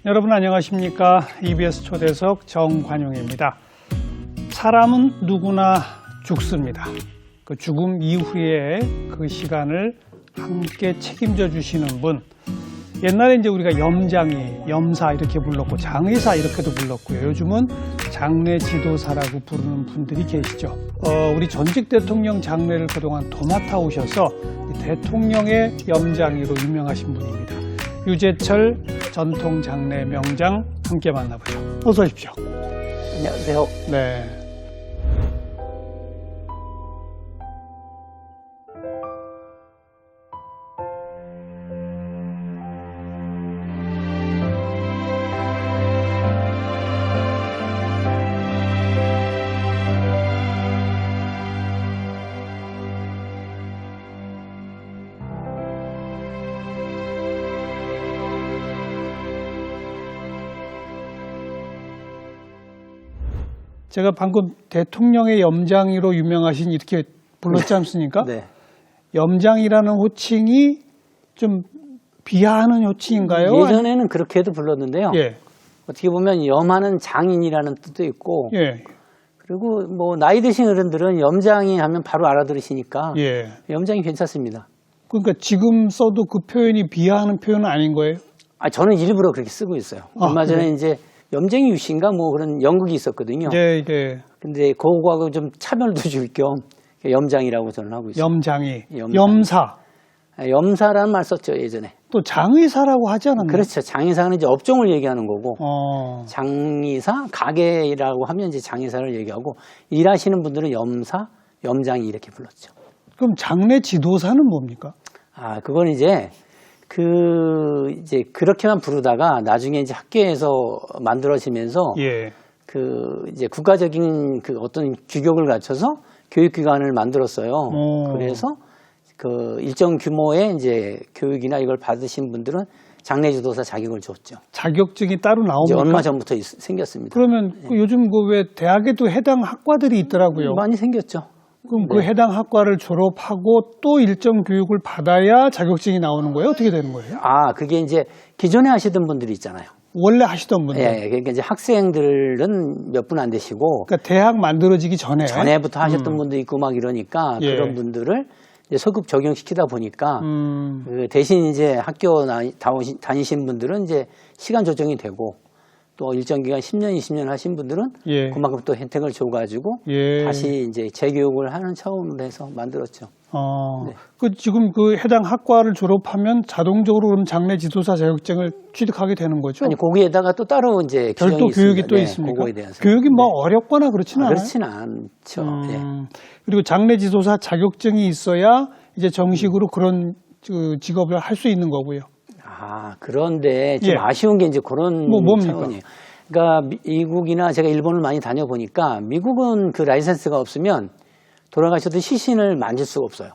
여러분 안녕하십니까? EBS 초대석 정관용입니다. 사람은 누구나 죽습니다. 그 죽음 이후에 그 시간을 함께 책임져 주시는 분. 옛날에 이제 우리가 염장이, 염사 이렇게 불렀고 장의사 이렇게도 불렀고요. 요즘은 장례 지도사라고 부르는 분들이 계시죠. 우리 전직 대통령 장례를 그동안 도맡아 오셔서 대통령의 염장이로 유명하신 분입니다. 유재철 전통 장례 명장 함께 만나보죠. 어서 오십시오. 안녕하세요. 네. 제가 방금 대통령의 염장이로 유명하신 이렇게 불렀지 않습니까? 네. 염장이라는 호칭이 좀 비하하는 호칭인가요? 예전에는 그렇게도 불렀는데요. 예. 어떻게 보면 염하는 장인이라는 뜻도 있고, 예. 그리고 뭐 나이 드신 어른들은 염장이 하면 바로 알아들으시니까 예. 염장이 괜찮습니다. 그러니까 지금 써도 그 표현이 비하하는 표현은 아닌 거예요? 저는 일부러 그렇게 쓰고 있어요. 얼마 전에 그래요? 이제 염쟁이 유신가 뭐 그런 연극이 있었거든요. 예, 예. 근데 그거하고 좀 차별도 줄 겸 염장이라고 저는 하고 있어요. 염장이, 염장. 염사, 염사라는 말 썼죠, 예전에. 또 장의사라고 하지 않았나요? 그렇죠. 장의사는 이제 업종을 얘기하는 거고, 장의사, 가게라고 하면 이제 장의사를 얘기하고, 일하시는 분들은 염사, 염장이 이렇게 불렀죠. 그럼 장례 지도사는 뭡니까? 그건 이제 그렇게만 부르다가 나중에 이제 학교에서 만들어지면서 예. 이제 국가적인 어떤 규격을 갖춰서 교육기관을 만들었어요. 그래서 일정 규모의 이제 교육이나 이걸 받으신 분들은 장례지도사 자격을 줬죠. 자격증이 따로 나옵니까? 이제 얼마 전부터 생겼습니다. 그러면 요즘 왜 대학에도 해당 학과들이 있더라고요. 많이 생겼죠. 그럼 그 해당 학과를 졸업하고 또 일정 교육을 받아야 자격증이 나오는 거예요? 어떻게 되는 거예요? 그게 이제 기존에 하시던 분들이 있잖아요. 원래 하시던 분들. 예, 그러니까 이제 학생들은 몇 분 안 되시고. 그러니까 대학 만들어지기 전에부터 하셨던 분도 있고 막 이러니까 예. 그런 분들을 이제 소급 적용시키다 보니까 대신 이제 학교 다니신 분들은 이제 시간 조정이 되고 또 일정 기간 10년, 20년 하신 분들은 예. 그만큼 또 혜택을 줘가지고 예. 다시 이제 재교육을 하는 차원으로 해서 만들었죠. 네. 지금 해당 학과를 졸업하면 자동적으로 그럼 장례 지도사 자격증을 취득하게 되는 거죠? 아니, 거기에다가 또 따로 이제 별도 교육이 있습니다. 또 있습니까? 그거에 대해서. 교육이 어렵거나 그렇지는 않아요? 그렇지는 않죠. 예. 그리고 장례 지도사 자격증이 있어야 이제 정식으로 그런 직업을 할 수 있는 거고요. 그런데 좀 예. 아쉬운 게 이제 그런 뭡니까? 차원이에요. 그러니까 미국이나 제가 일본을 많이 다녀보니까 미국은 그 라이센스가 없으면 돌아가셔도 시신을 만질 수가 없어요.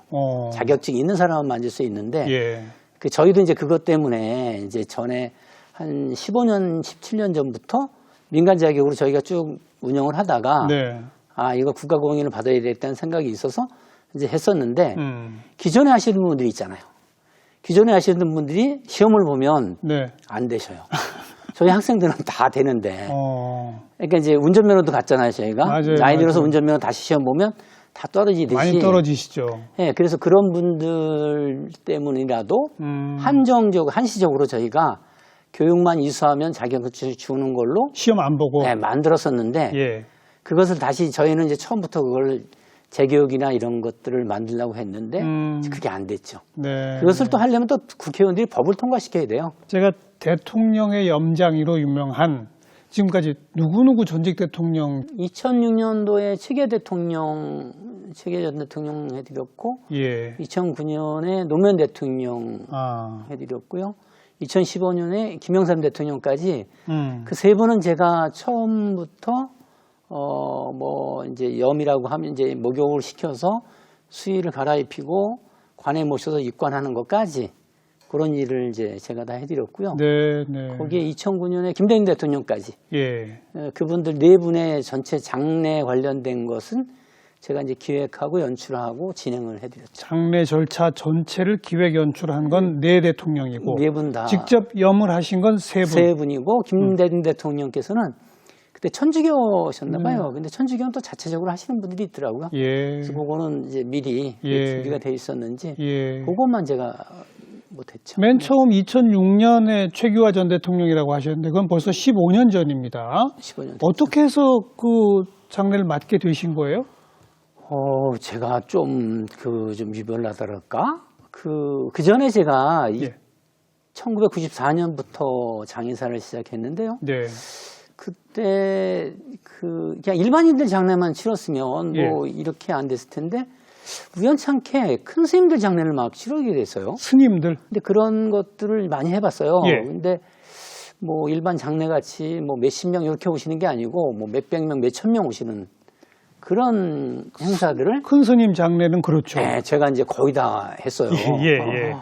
자격증이 있는 사람은 만질 수 있는데 예. 저희도 이제 그것 때문에 이제 전에 한 15년, 17년 전부터 민간 자격으로 저희가 쭉 운영을 하다가 네. 이거 국가 공인을 받아야 되겠다는 생각이 있어서 이제 했었는데 기존에 하시는 분들이 있잖아요. 기존에 하시는 분들이 시험을 보면 네. 안 되셔요. 저희 학생들은 다 되는데. 그러니까 이제 운전면허도 갔잖아요, 저희가. 맞아요, 나이 들어서 맞아요. 운전면허 다시 시험 보면 다 떨어지듯이. 많이 떨어지시죠. 예, 그래서 그런 분들 때문이라도 한시적으로 저희가 교육만 이수하면 자격을 주는 걸로 시험 안 보고. 네, 만들었었는데 예. 그것을 다시 저희는 이제 처음부터 그걸 재교육이나 이런 것들을 만들려고 했는데 그게 안 됐죠. 네. 그것을 또 하려면 또 국회의원들이 법을 통과시켜야 돼요. 제가 대통령의 염장이로 유명한 지금까지 누구누구 전직 대통령 2006년도에 최계 전 대통령 해드렸고 예. 2009년에 노무현 대통령 해드렸고요. 2015년에 김영삼 대통령까지 그 세 분은 제가 처음부터 이제 염이라고 하면 이제 목욕을 시켜서 수의를 갈아입히고 관에 모셔서 입관하는 것까지 그런 일을 이제 제가 다 해드렸고요. 네, 네. 거기에 2009년에 김대중 대통령까지 예. 그분들 네 분의 전체 장례 관련된 것은 제가 이제 기획하고 연출하고 진행을 해드렸죠. 장례 절차 전체를 기획 연출한 건 네 대통령이고 네 분 다 직접 염을 하신 건 세 분. 세 분이고 김대중 대통령께서는 그때 천주교셨나 봐요. 근데 천주교는 또 자체적으로 하시는 분들이 있더라고요. 예. 그래서 그거는 이제 미리 예. 준비가 돼 있었는지 예. 그것만 제가 못했죠. 맨 처음 2006년에 최규하 전 대통령이라고 하셨는데 그건 벌써 15년 전입니다. 15년. 어떻게 해서 그 장례를 맡게 되신 거예요? 제가 좀 유별나달까? 그 전에 제가 예. 1994년부터 장의사를 시작했는데요. 네. 그때 그냥 일반인들 장례만 치렀으면 뭐 예. 이렇게 안 됐을 텐데 우연찮게 큰 스님들 장례를 막 치르게 됐어요. 스님들. 근데 그런 것들을 많이 해봤어요. 예. 근데 뭐 일반 장례 같이 뭐 몇십 명 이렇게 오시는 게 아니고 뭐 몇백 명, 몇천 명 오시는 그런 행사들을 큰 스님 장례는 그렇죠. 네, 제가 이제 거의 다 했어요. 예.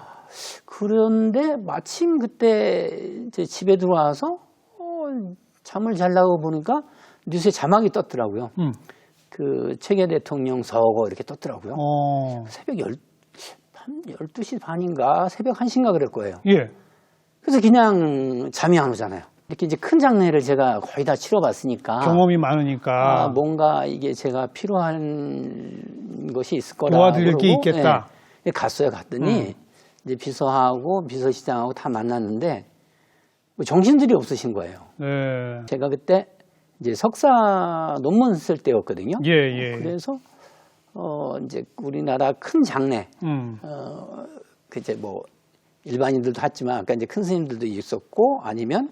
그런데 마침 그때 이제 집에 들어와서 잠을 자려고 보니까 뉴스에 자막이 떴더라고요. 그 최계 대통령 서거 이렇게 떴더라고요. 새벽 12시 반인가 새벽 1시인가 그럴 거예요. 예. 그래서 그냥 잠이 안 오잖아요. 이렇게 이제 큰 장례를 제가 거의 다 치러봤으니까 경험이 많으니까 뭔가 이게 제가 필요한 것이 있을 거다. 도와드릴 게 있겠다. 네, 갔어요. 갔더니 이제 비서하고 비서실장하고 다 만났는데 뭐 정신들이 없으신 거예요. 네. 제가 그때 이제 석사 논문 쓸 때였거든요. 예. 그래서 이제 우리나라 큰 장례, 그 이제 뭐 일반인들도 했지만 아까 이제 큰 스님들도 있었고 아니면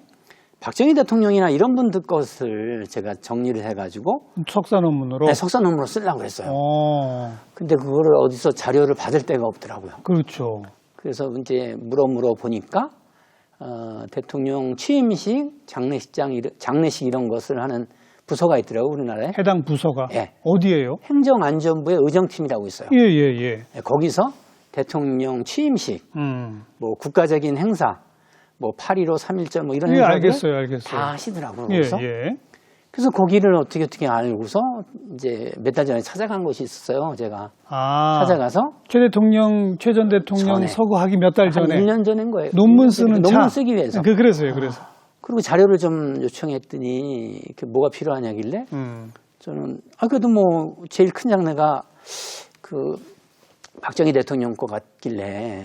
박정희 대통령이나 이런 분들 것을 제가 정리를 해가지고 석사 논문으로. 네, 석사 논문으로 쓰려고 그랬어요. 근데 그거를 어디서 자료를 받을 데가 없더라고요. 그렇죠. 그래서 이제 물어 보니까 대통령 취임식, 장례식 이런 것을 하는 부서가 있더라고요, 우리나라에. 해당 부서가 예. 어디예요? 행정안전부의 의정팀이라고 있어요. 예. 네, 거기서 대통령 취임식, 뭐 국가적인 행사, 뭐 8.15, 3.1절 뭐 이런 예, 행사들 알겠어요. 다 하시더라고요. 예. 그래서 그래서 거기를 어떻게 알고서 이제 몇 달 전에 찾아간 것이 있었어요. 제가 찾아가서 최 전 대통령 전에. 서거하기 몇 달 한 전에 1년 전인 거예요. 논문 쓰는 논문 쓰기 위해서. 그래서요. 그리고 자료를 좀 요청했더니 뭐가 필요하냐길래 저는 그래도 뭐 제일 큰 장례가 그 박정희 대통령 거 같길래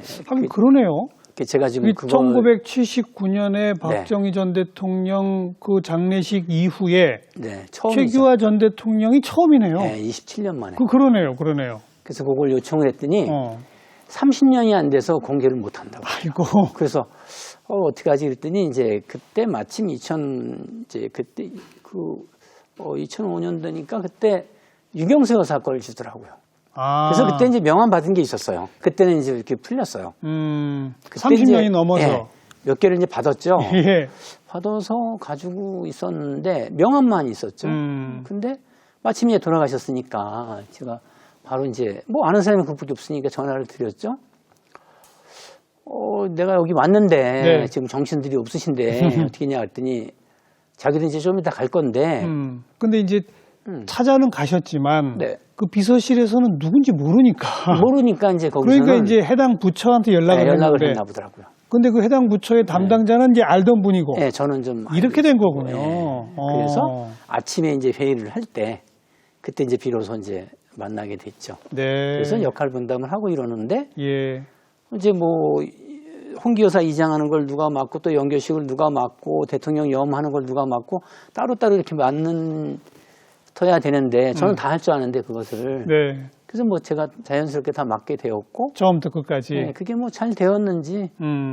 그러네요. 제가 지금 1979년에 박정희 전 대통령 그 장례식 이후에 최규하 전 대통령이 처음이네요. 네, 27년 만에. 그러네요. 그래서 그걸 요청을 했더니 30년이 안 돼서 공개를 못 한다고. 아이고. 그래서 어떻게 하지 그랬더니 이제 그때 마침 2005년도니까 그때 유경수 여사 걸 주더라고요. 그래서 그때 이제 명함 받은 게 있었어요. 그때는 이제 이렇게 풀렸어요. 30년이 넘어서 몇 개를 이제 받았죠. 예. 받아서 가지고 있었는데 명함만 있었죠. 근데 마침 이제 돌아가셨으니까 제가 바로 이제 뭐 아는 사람이 그밖에 없으니까 전화를 드렸죠. 내가 여기 왔는데 지금 정신들이 없으신데 어떻게 했냐 했더니 자기도 이제 좀 이따 갈 건데. 근데 이제 찾아는 가셨지만 그 비서실에서는 누군지 모르니까 이제 거기서는 그러니까 이제 해당 부처한테 연락을 했나 보더라고요. 근데 그 해당 부처의 담당자는 이제 알던 분이고. 네, 저는 좀 이렇게 된 거군요. 네. 그래서 아침에 이제 회의를 할 때 그때 이제 비로소 이제 만나게 됐죠. 네. 그래서 역할 분담을 하고 이러는데 예. 이제 뭐 홍기여사 이장하는 걸 누가 맡고 또 연교식을 누가 맡고 대통령 염하는 걸 누가 맡고 따로따로 이렇게 맡아야 되는데 저는 다 할 줄 아는데 그것을. 네. 그래서 뭐 제가 자연스럽게 다 맡게 되었고. 처음부터 끝까지. 네, 그게 뭐 잘 되었는지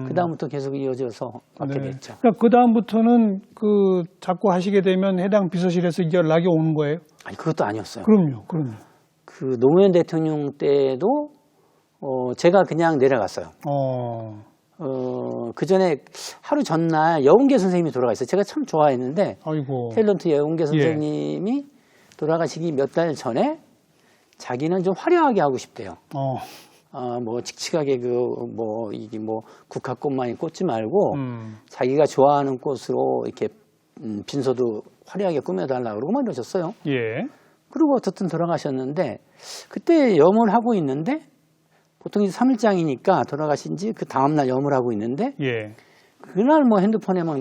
그다음부터 계속 이어져서 맡게 됐죠. 그러니까 그다음부터는 자꾸 하시게 되면 해당 비서실에서 연락이 오는 거예요? 아니, 그것도 아니었어요. 그럼요. 그 노무현 대통령 때도 제가 그냥 내려갔어요. 그 전에 하루 전날 여운계 선생님이 돌아가셨어요. 제가 참 좋아했는데 탤런트 여운계 선생님이 돌아가시기 몇 달 전에 자기는 좀 화려하게 하고 싶대요. 뭐 칙칙하게 이게 국화꽃만이 꽂지 말고 자기가 좋아하는 꽃으로 이렇게 빈소도 화려하게 꾸며달라 그러고 막 이러셨어요. 예. 그리고 어쨌든 돌아가셨는데 그때 염을 하고 있는데 보통 이제 3일장이니까 돌아가신 지 그 다음날 염을 하고 있는데 예. 그날 뭐 핸드폰에 막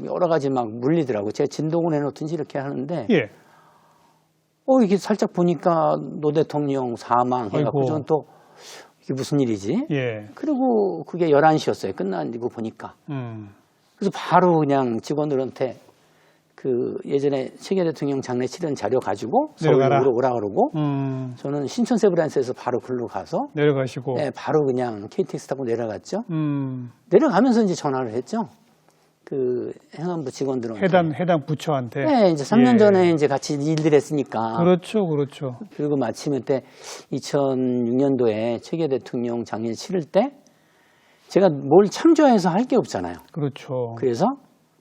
여러 가지 막 물리더라고. 제가 진동을 해놓든지 이렇게 하는데 예. 이게 살짝 보니까 노 대통령 사망 해갖고 아이고. 저는 또 이게 무슨 일이지? 예. 그리고 그게 11시였어요. 끝나고 보니까. 그래서 바로 그냥 직원들한테 그 예전에 최계 대통령 장례 치른 자료 가지고 내려가라. 서울로 오라 그러고 저는 신촌 세브란스에서 바로 글로 가서 내려가시고. 네, 바로 그냥 KTX 타고 내려갔죠. 음. 내려가면서 이제 전화를 했죠. 그 행안부 직원들한테. 해당 부처한테. 네, 이제 3년 예. 전에 이제 같이 일들 했으니까. 그렇죠, 그렇죠. 그리고 마침 그때 2006년도에 최계 대통령 장례 치를 때 제가 뭘 참조해서 할 게 없잖아요. 그렇죠. 그래서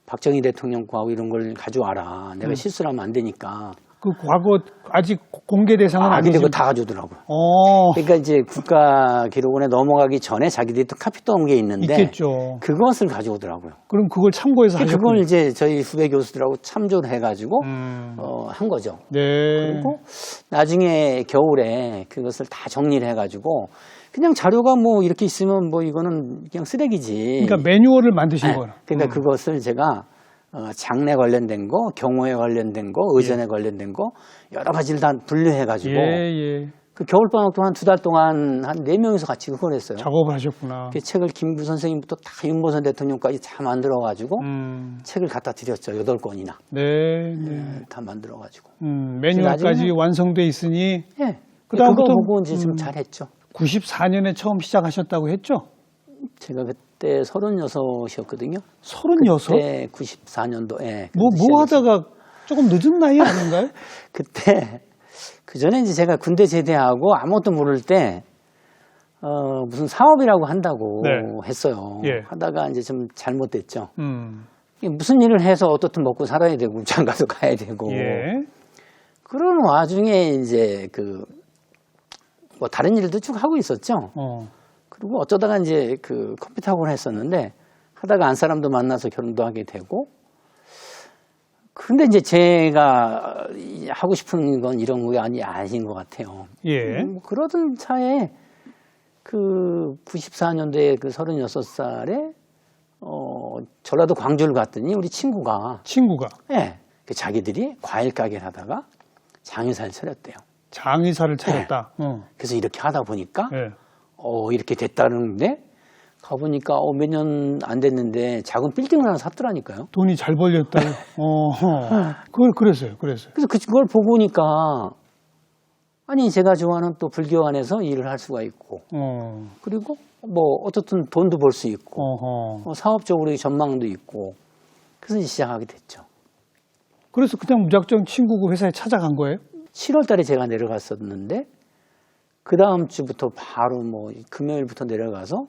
박정희 대통령 거하고 이런 걸 가져와라. 내가 실수를 하면 안 되니까. 그 과거 아직 공개 대상은 근데 아니지만. 그거 다 가져오더라고요. 어, 그러니까 이제 국가기록원에 넘어가기 전에 자기들이 또 카피도 게 있는데 있겠죠. 그것을 가져오더라고요. 그럼 그걸 참고해서 하셨군요. 그걸 이제 저희 후배 교수들하고 참조를 해가지고 음. 한 거죠. 네. 그리고 나중에 겨울에 그것을 다 정리를 해가지고 그냥 자료가 뭐 이렇게 있으면 뭐 이거는 그냥 쓰레기지. 그러니까 매뉴얼을 만드신 네. 거예요. 그러니까 그것을 제가 장례 관련된 거, 경호에 관련된 거, 의전에 관련된 거 여러 가지를 다 분류해가지고 예. 그 겨울방학 동안 2달 동안 한 4명이서 같이 그걸 했어요. 작업을 하셨구나. 그 책을 김구 선생님부터 다 윤보선 대통령까지 다 만들어가지고 책을 갖다 드렸죠. 8권이나. 네. 다 만들어가지고. 매뉴얼까지 나중에 완성돼 있으니. 예. 그다음부터 그거 보고 이제 좀 잘했죠. 94년에 처음 시작하셨다고 했죠? 제가 그때 36이었거든요. 36? 그때 94년도에. 뭐 하다가 조금 늦은 나이 아닌가요? 그때 그 전에 이제 제가 군대 제대하고 아무것도 모를 때 무슨 사업이라고 한다고 네. 했어요. 예. 하다가 이제 좀 잘못됐죠. 무슨 일을 해서 어떻든 먹고 살아야 되고 장가도 가야 되고 예. 그런 와중에 이제 뭐 다른 일도 쭉 하고 있었죠. 그리고 어쩌다가 이제 그 컴퓨터 학원을 했었는데 하다가 안 사람도 만나서 결혼도 하게 되고 근데 이제 제가 하고 싶은 건 이런 거 아닌 것 같아요. 예. 그러던 차에 그 94년도에 그 36살에 전라도 광주를 갔더니 우리 친구가 예, 그 자기들이 과일 가게를 하다가 장의사를 차렸대요. 장의사를 차렸다. 그래서 이렇게 하다 보니까 예. 이렇게 됐다는데 가보니까 몇 년 안 됐는데 작은 빌딩을 하나 샀더라니까요. 돈이 잘 벌렸다. 그걸 그랬어요. 그래서 그걸 보고 오니까 아니 제가 좋아하는 또 불교 안에서 일을 할 수가 있고 그리고 뭐 어쨌든 돈도 벌 수 있고 사업적으로 전망도 있고 그래서 이제 시작하게 됐죠. 그래서 그냥 무작정 친구 그 회사에 찾아간 거예요? 7월 달에 제가 내려갔었는데 그 다음 주부터 바로 뭐 금요일부터 내려가서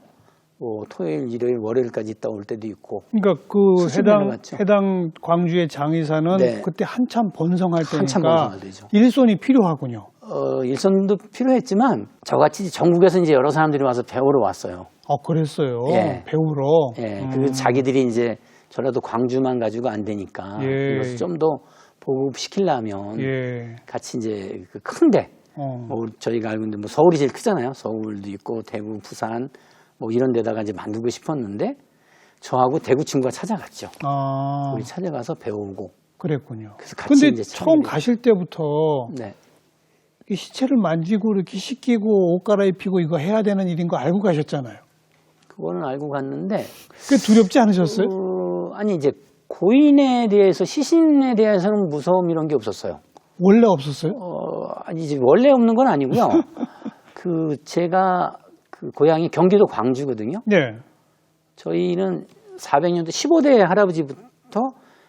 뭐 토요일, 일요일, 월요일까지 있다 올 때도 있고. 그러니까 그 내려갔죠. 해당 광주의 장의사는 네. 그때 한참 번성할 때니까 한참 번성할 때죠. 일손이 필요하군요. 일선도 필요했지만 저같이 전국에서 이제 여러 사람들이 와서 배우러 왔어요. 그랬어요. 예. 배우러. 예. 그 자기들이 이제 전라도 광주만 가지고 안 되니까 예. 이것을 좀 더 보급시키려면 예. 같이 이제 그 큰데 뭐 저희가 알고 있는데 뭐 서울이 제일 크잖아요. 서울도 있고 대구, 부산 뭐 이런 데다가 이제 만들고 싶었는데 저하고 대구 친구가 찾아갔죠. 우리 찾아가서 배우고. 그랬군요. 그래서 같이 근데 이제 처음 가실 때부터 네. 이 시체를 만지고 이렇게 씻기고 옷 갈아입히고 이거 해야 되는 일인 거 알고 가셨잖아요. 그거는 알고 갔는데 그 두렵지 않으셨어요? 아니 이제 고인에 대해서 시신에 대해서는 무서움 이런 게 없었어요. 원래 없었어요? 아니 이제 원래 없는 건 아니고요. 그 제가 그 고향이 경기도 광주거든요. 네. 저희는 400년도 15대 할아버지부터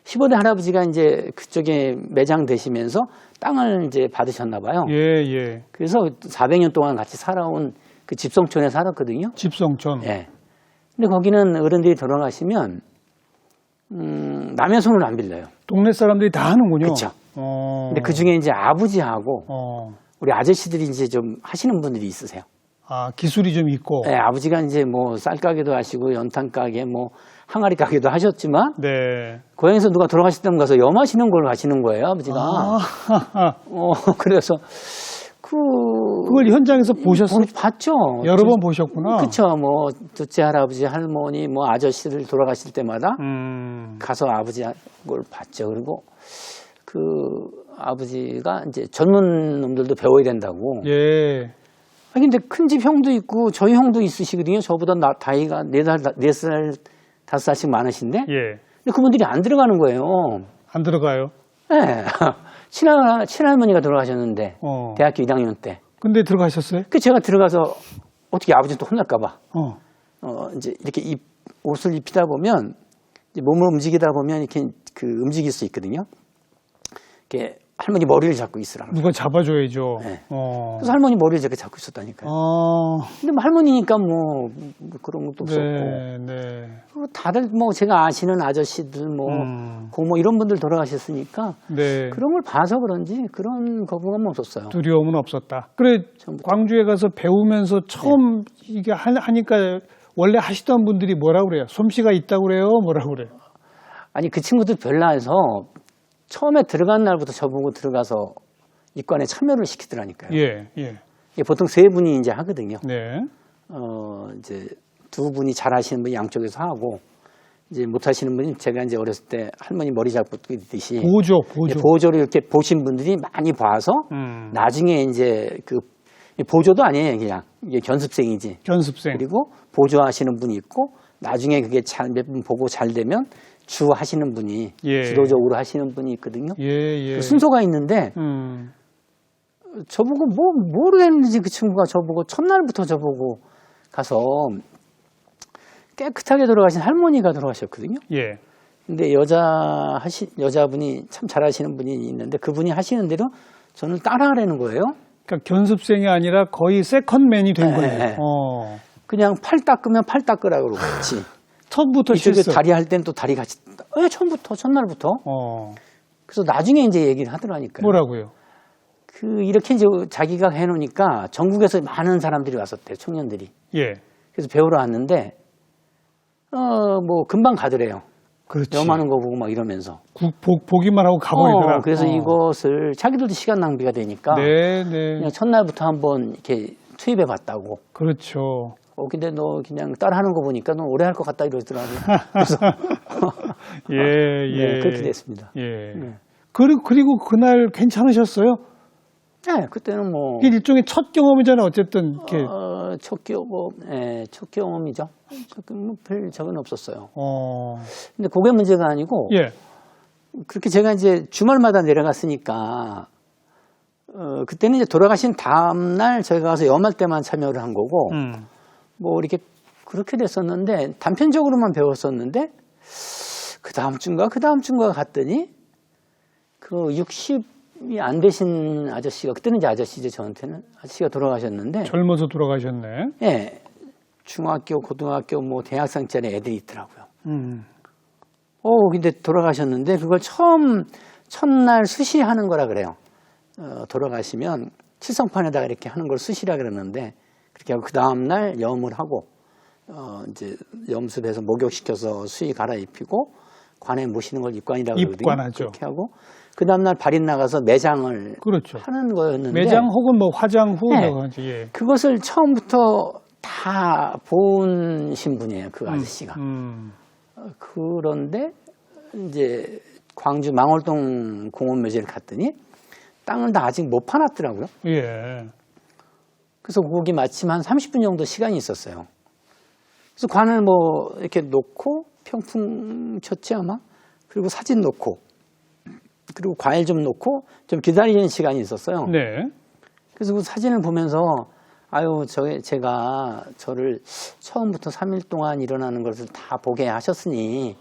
15대 할아버지가 이제 그쪽에 매장되시면서 땅을 이제 받으셨나 봐요. 예. 그래서 400년 동안 같이 살아온 그 집성촌에 살았거든요. 집성촌. 예. 근데 거기는 어른들이 돌아가시면 남의 손을 안 빌려요. 동네 사람들이 다 하는군요. 그렇죠. 근데 그 중에 이제 아버지하고 우리 아저씨들이 이제 좀 하시는 분들이 있으세요. 아, 기술이 좀 있고. 네, 아버지가 이제 뭐 쌀가게도 하시고 연탄가게 뭐 항아리 가게도 하셨지만 네. 고향에서 누가 돌아가셨다면 가서 염 하시는 걸 하시는 거예요, 아버지가. 아, 그래서 그걸 현장에서 보셨어요? 봤죠. 여러 번 보셨구나. 그쵸. 뭐 둘째 할아버지, 할머니, 뭐 아저씨들 돌아가실 때마다 가서 아버지 걸 봤죠. 그리고 그 아버지가 이제 젊은 놈들도 배워야 된다고. 예. 아 근데 큰 집 형도 있고 저희 형도 있으시거든요. 저보다 나이가 4살, 5살씩 많으신데. 예. 근데 그분들이 안 들어가는 거예요. 안 들어가요? 네. 친할머니가 돌아가셨는데 대학교 1학년 때. 근데 들어가셨어요? 그 제가 들어가서 어떻게 아버지 또 혼날까봐. 이제 이렇게 옷을 입히다 보면 이제 몸을 움직이다 보면 이렇게 그 움직일 수 있거든요. 이렇게 할머니 머리를 잡고 있으라. 누가 잡아줘야죠. 네. 그래서 할머니 머리를 저렇게 잡고 있었다니까요. 근데 뭐 할머니니까 뭐 그런 것도 없었고. 네, 네. 그리고 다들 뭐 제가 아시는 아저씨들 뭐 고모 이런 분들 돌아가셨으니까 네. 그런 걸 봐서 그런지 그런 거부감은 없었어요. 두려움은 없었다. 그래 광주에 가서 배우면서 처음 이게 하니까 원래 하시던 분들이 뭐라 그래요? 솜씨가 있다고 그래요? 뭐라 그래요? 아니 그 친구들 별나에서 처음에 들어간 날부터 저보고 들어가서 입관에 참여를 시키더라니까요. 예, 예. 이게 보통 3분이 이제 하거든요. 네. 이제 2분이 잘 하시는 분이 양쪽에서 하고 이제 못 하시는 분이 제가 이제 어렸을 때 할머니 머리 잡고 뛰듯이 보조를 이렇게 보신 분들이 많이 봐서 나중에 이제 그 보조도 아니에요, 그냥 이게 견습생이지. 견습생. 그리고 보조하시는 분이 있고 나중에 그게 몇 분 보고 잘 되면 주 하시는 분이 주도적으로 하시는 분이 있거든요. 예. 그 순서가 있는데 저보고 뭐를 했는지 그 친구가 저보고 첫날부터 저보고 가서 깨끗하게 돌아가신 할머니가 돌아가셨거든요. 예. 근데 여자분이 참 잘하시는 분이 있는데 그분이 하시는 대로 저는 따라하라는 거예요. 그러니까 견습생이 아니라 거의 세컨맨이 된 거예요. 네. 그냥 팔 닦으면 팔 닦으라고 그러고 같이. 처음부터 이쪽에 다리 할 땐 또 다리 같이. 처음부터 첫날부터. 그래서 나중에 이제 얘기를 하더라니까요. 뭐라고요? 이렇게 이제 자기가 해놓으니까 전국에서 많은 사람들이 왔었대요, 청년들이. 예. 그래서 배우러 왔는데, 뭐, 금방 가더래요. 그렇지. 염하는 거 보고 막 이러면서. 보기만 하고 가버리더라. 그래서 이것을 자기들도 시간 낭비가 되니까. 네. 그냥 첫날부터 한번 이렇게 투입해 봤다고. 그렇죠. 근데 너 그냥 따라하는 거 보니까 너 오래 할 것 같다 이러더라고요. 그래서. 예. 네, 그렇게 됐습니다. 예. 네. 그리고 그날 괜찮으셨어요? 네, 그때는 뭐. 일종의 첫 경험이잖아요, 어쨌든. 이렇게. 첫 경험이죠. 별 적은 없었어요. 근데 그게 문제가 아니고. 예. 그렇게 제가 이제 주말마다 내려갔으니까, 그때는 이제 돌아가신 다음날 저희가 가서 염할 때만 참여를 한 거고, 뭐 이렇게 그렇게 됐었는데, 단편적으로만 배웠었는데, 그 다음 주인가 갔더니, 60이 안 되신 아저씨가, 그때는 이제 아저씨죠, 저한테는. 아저씨가 돌아가셨는데. 젊어서 돌아가셨네. 예. 중학교, 고등학교, 뭐 대학생짜리 애들이 있더라고요. 근데 돌아가셨는데, 그걸 첫날 수시하는 거라 그래요. 돌아가시면 칠성판에다가 이렇게 하는 걸 수시라 그러는데, 그렇게 하고 그 다음날 염을 하고, 이제 염습해서 목욕시켜서 수의 갈아입히고, 관에 모시는 걸 입관이라고 그러거든요. 입관하죠. 그렇게 하고, 그 다음날 발인 나가서 매장을 그렇죠. 하는 거였는데. 매장 혹은 뭐 화장 후. 네. 예. 그것을 처음부터 다 보신 분이에요, 그 아저씨가. 그런데 이제 광주 망월동 공원묘지를 갔더니 땅을 다 아직 못 파놨더라고요. 예. 그래서 거기 마침 한 30분 정도 시간이 있었어요. 그래서 관을 뭐 이렇게 놓고 평풍 쳤지 아마. 그리고 사진 놓고 그리고 과일 좀 놓고 좀 기다리는 시간이 있었어요. 네. 그래서 그 사진을 보면서 제가 저를 처음부터 3일 동안 일어나는 것을 다 보게 하셨으니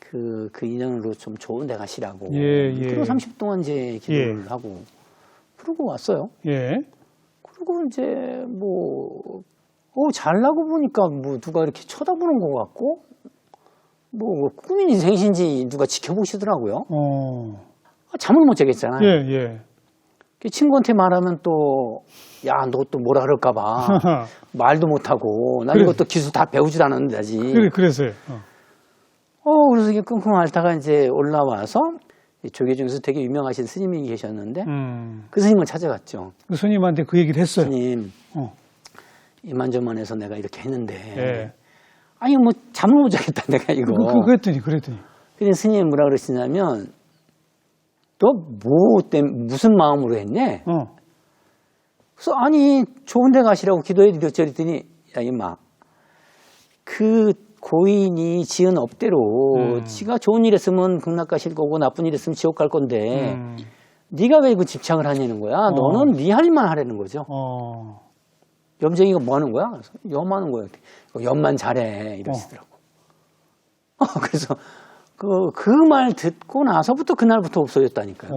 그 인연으로 좀 좋은 데 가시라고. 예. 그리고 30분 동안 이제 기도를 하고 그러고 왔어요. 예. 그리고 이제 뭐 잘나고 보니까 뭐 누가 이렇게 쳐다보는 것 같고 뭐 꿈인지 생신지 누가 지켜보시더라고요. 잠을 못 자겠잖아요. 예. 친구한테 말하면 또, 야, 너 또 뭐라 그럴까봐. 말도 못하고. 난 그래. 이것도 기술 다 배우지도 않았는데, 아직. 그래서요. 그래서 이게 끙끙 앓다가 이제 올라와서 조계 중에서 되게 유명하신 스님이 계셨는데, 그 스님을 찾아갔죠. 그 스님한테 그 얘기를 했어요. 스님, 어. 이만저만해서 내가 이렇게 했는데, 예. 아니, 뭐, 잠을 못 자겠다, 내가 이거. 그랬더니. 그래서 스님이 뭐라 그러시냐면, 너 무슨 마음으로 했냐? 그래서 아니 좋은 데 가시라고 기도해 드렸죠. 그랬더니 야 임마 그 고인이 지은 업대로 지가 좋은 일 했으면 극락 가실 거고 나쁜 일 했으면 지옥 갈 건데 네가 왜 그 집착을 하냐는 거야. 너는 네 할 일만 하라는 거죠. 염쟁이가 뭐 하는 거야? 그래서 염하는 거야. 염만 잘해 이러시더라고. 그래서 그 말 듣고 나서부터 그날부터 없어졌다니까요.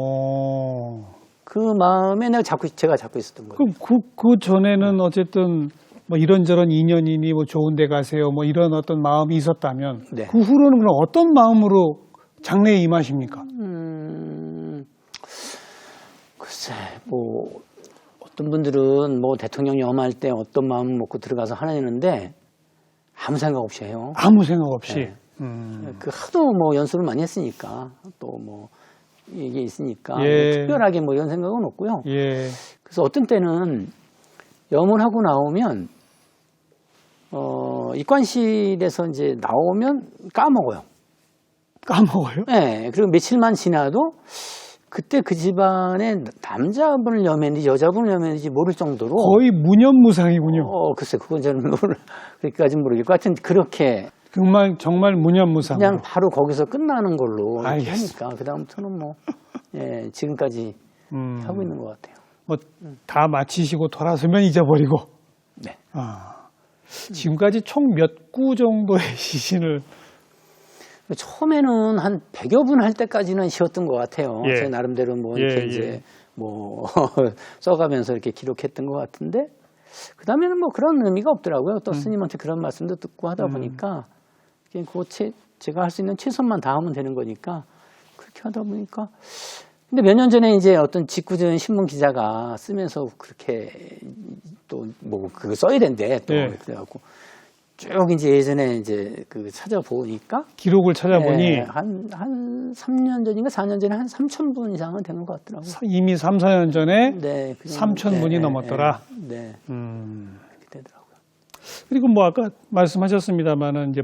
그 마음에 제가 잡고 있었던 거예요. 그럼 그 전에는 어쨌든 뭐 이런저런 인연이니 뭐 좋은 데 가세요 뭐 이런 어떤 마음이 있었다면 네. 그 후로는 그럼 어떤 마음으로 장래에 임하십니까? 글쎄, 뭐 어떤 분들은 뭐 대통령 염할 때 어떤 마음 먹고 들어가서 하는데 아무 생각 없이 해요. 아무 생각 없이. 네. 그 하도 뭐 연습을 많이 했으니까 또 뭐 이게 있으니까 뭐 특별하게 뭐 이런 생각은 없고요. 예. 그래서 어떤 때는 염을 하고 나오면 입관실에서 이제 나오면 까먹어요. 까먹어요? 네. 그리고 며칠만 지나도 그때 그 집안에 남자분을 염했는지 여자분을 염했는지 모를 정도로 거의 무념무상이군요. 글쎄 그건 저는 그렇게까지는 모르겠고 하여튼 그렇게 정말 무념무상. 그냥 바로 거기서 끝나는 걸로 이렇게 알겠습니다. 하니까 그 다음부터는 뭐 지금까지 하고 있는 것 같아요. 뭐 다 마치시고 돌아서면 잊어버리고. 네. 지금까지 총 몇 구 정도의 시신을 처음에는 한 100여 분 할 때까지는 쉬었던 것 같아요. 예. 제 나름대로 뭐 이렇게 이제 뭐 써가면서 이렇게 기록했던 것 같은데 그 다음에는 뭐 그런 의미가 없더라고요. 또 스님한테 그런 말씀도 듣고 하다 보니까 그냥 제가 할 수 있는 최선만 다하면 되는 거니까 그렇게 하다 보니까 근데 몇 년 전에 이제 어떤 직구준 신문 기자가 쓰면서 그렇게 또 뭐 그거 써야 된대 또 그래갖고 쭉 이제 예전에 이제 그 찾아보니까 기록을 찾아보니 한 3년 전인가 4년 전에 한 3,000분 이상은 된 것 같더라고요. 이미 3, 4년 전에 네, 3,000분이 넘었더라. 네. 그렇게 되더라고요. 그리고 뭐 아까 말씀하셨습니다만은 이제